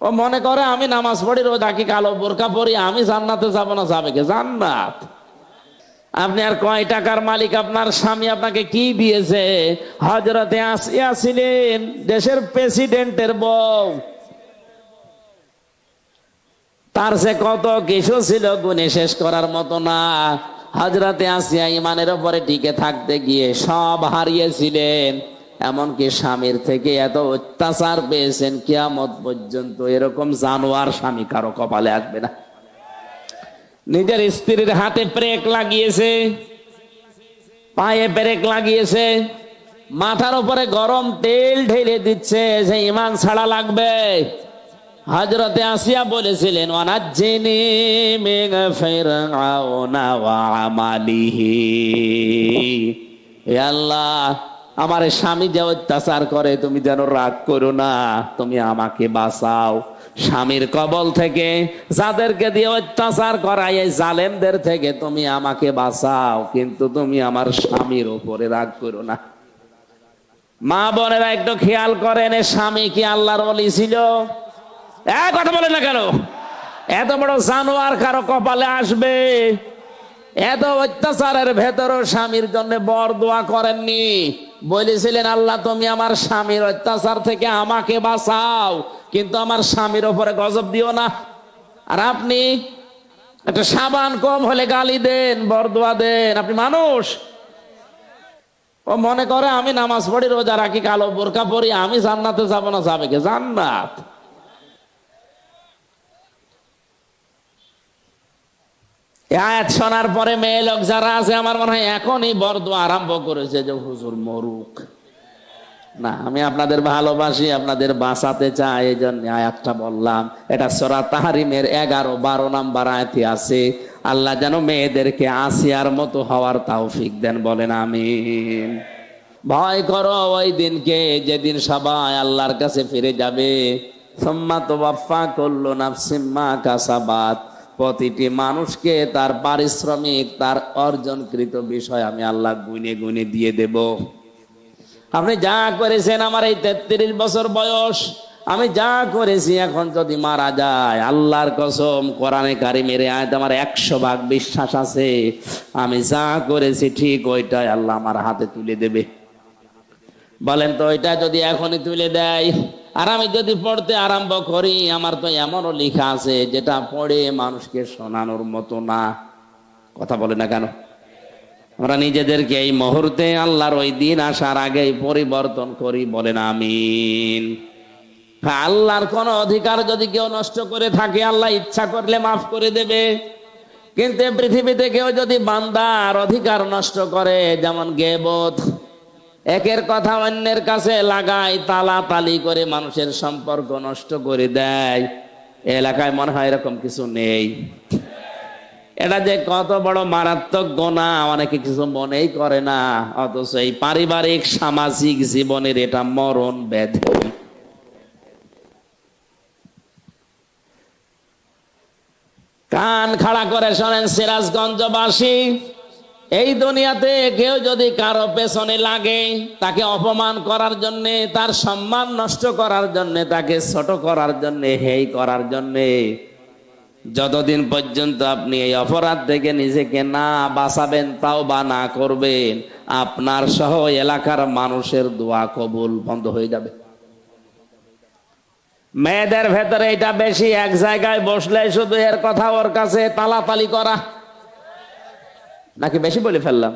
ও মনে করে আমি নামাজ পড়ি, রোজা কি, কালো বোরকা পরি, আমি জান্নাতে যাব না। যাবে কে জান্নাত? আপনি আর কয় টাকার মালিক? আপনার স্বামী আপনাকে কি দিয়েছে? হযরতে আসিয়া ছিলেন দেশের প্রেসিডেন্টের বউ, তার সে কত কিছু ছিল গুণে শেষ করার মতো না। হযরতে আসিয়া ইমানের উপরে টিকে থাকতে গিয়ে সব হারিয়েছিলেন, এমনকি স্বামীর থেকে এত অত্যাচার পেয়েছেন, কিয়ামত পর্যন্ত এরকম জানোয়ার স্বামী কারো কপালে আসবে না। নিজের স্ত্রীর হাতে ব্রেক লাগিয়েছে, পায়ে ব্রেক লাগিয়েছে, মাথার উপরে গরম তেল ঢেলে দিচ্ছে, যে ইমান ছাড়া লাগবে। হযরতে আসিয়া বলেছিলেন, ওয়ানাজ্জিনি মিন ফিরআউনা ওয়া আমালিহি, হে আল্লাহ, আমার স্বামী যে অত্যাচার করে তুমি যেন রাগ করো না, তুমি আমাকে বাঁচাও স্বামীর কবল থেকে, যাদেরকে দিয়ে অত্যাচার করায় এই জালেমদের থেকে তুমি আমাকে বাঁচাও, কিন্তু তুমি আমার স্বামীর উপরে রাগ করো না। মা বোনেরা একটু খেয়াল করেন, স্বামী কি আল্লাহর ওলি ছিল? কথা বলে না কেন? এত বড় জানোয়ার কারো কপালে আসবে? এত অত্যাচারের ভেতরও স্বামীর জন্য বরদোয়া করেননি, বলেছিলেন আল্লাহ তুমি আমার স্বামীর অত্যাচার থেকে আমাকে বাঁচাও, কিন্তু আমার স্বামীর ওপরে গজব দিও না। আর আপনি একটা সাবান কম হলে গালি দেন, বরদোয়া দেন। আপনি মানুষ? ও মনে করে আমি নামাজ পড়ি, রোজা রাখি, কালো বোরকা পরি, আমি জান্নাতে যাব না। যাবে কে জান্নাত? আয়াত শোনার পরে মেয়ে লোক যারা আছে, আমার মনে হয় এখনই বরদোয়া আরম্ভ করেছে যে হুজুর মরুক। না, আমি আপনাদের ভালোবাসি, আপনাদের বাঁচাতে চাই, এই জন্য আয়াতটা বললাম। এটা সূরা তাহরিমের 11-12 নাম্বার আয়াতে আছে। আল্লাহ যেন মেয়েদেরকে আসিয়ার মতো হওয়ার তৌফিক দেন, বলেন আমিন। ভয় করো ওই দিনকে, যেদিন সবাই আল্লাহর কাছে ফিরে যাবে। সুম্মা তুওয়াফা কুল্লু নাফসিম মা কাসাবাত, প্রতিটি মানুষকে তার পারিশ্রমিক, তার অর্জনকৃত বিষয় আমি আল্লাহ গুনে গুনে দিয়ে দেব। আপনি যা করেছেন, আমার এই 33 বছর বয়স, আমি যা করেছি, এখন যদি মারা যায়, আল্লাহর কসম, কোরআনে কারিমের আয়াত আমার 100 ভাগ বিশ্বাস আছে, আমি যা করেছি ঠিক ওইটাই আল্লাহ আমার হাতে তুলে দেবে। বলেন তো, ওইটা যদি এখনই তুলে দেয়, আর আমি যদি পড়তে আরম্ভ করি, আমার তো এমনও লেখা আছে যেটা পড়ে মানুষকে শোনানোর মতো না। কথা বলে না কেন? আমরা নিজেদেরকে এই মুহূর্তে আল্লাহর ওই দিন আসার আগেই পরিবর্তন করি, বলেন আমিন। আল্লাহর কোন অধিকার যদি কেউ নষ্ট করে থাকে, আল্লাহ ইচ্ছা করলে মাফ করে দেবে। কিন্তু পৃথিবীতে কেউ যদি বান্দার অধিকার নষ্ট করে, যেমন গীবত, একের কথা অন্যের কাছে লাগায়, তালাতালি করে মানুষের সম্পর্ক নষ্ট করে দেয়, এলাকায় মনে হয় এরকম কিছু নেই। এটা যে কত বড় মারাত্মক গুনাহ অনেকে কিছু মনেই করে না, অথচ এই পারিবারিক সামাজিক জীবনের এটা মরণ ব্যাধি। কান খাড়া করে শোনেন সিরাজগঞ্জবাসী, এই দুনিয়াতে কেউ যদি কারো পেছনে লাগে, তাকে অপমান করার জন্য, তার সম্মান নষ্ট করার জন্য, তাকে ছোট করার জন্য, হেয় করার জন্য, যতদিন পর্যন্ত আপনি এই অপরাধ থেকে নিজেকে না বাঁচাবেন, তাওবা না করবেন, আপনার সহ এলাকার মানুষের দোয়া কবুল বন্ধ হয়ে যাবে। মেয়েদের ভেতরে এটা বেশি, এক জায়গায় বসলে শুধু এর কথা ওর কাছে তালাতালি করা। নাকি বেশি বলে ফেললাম?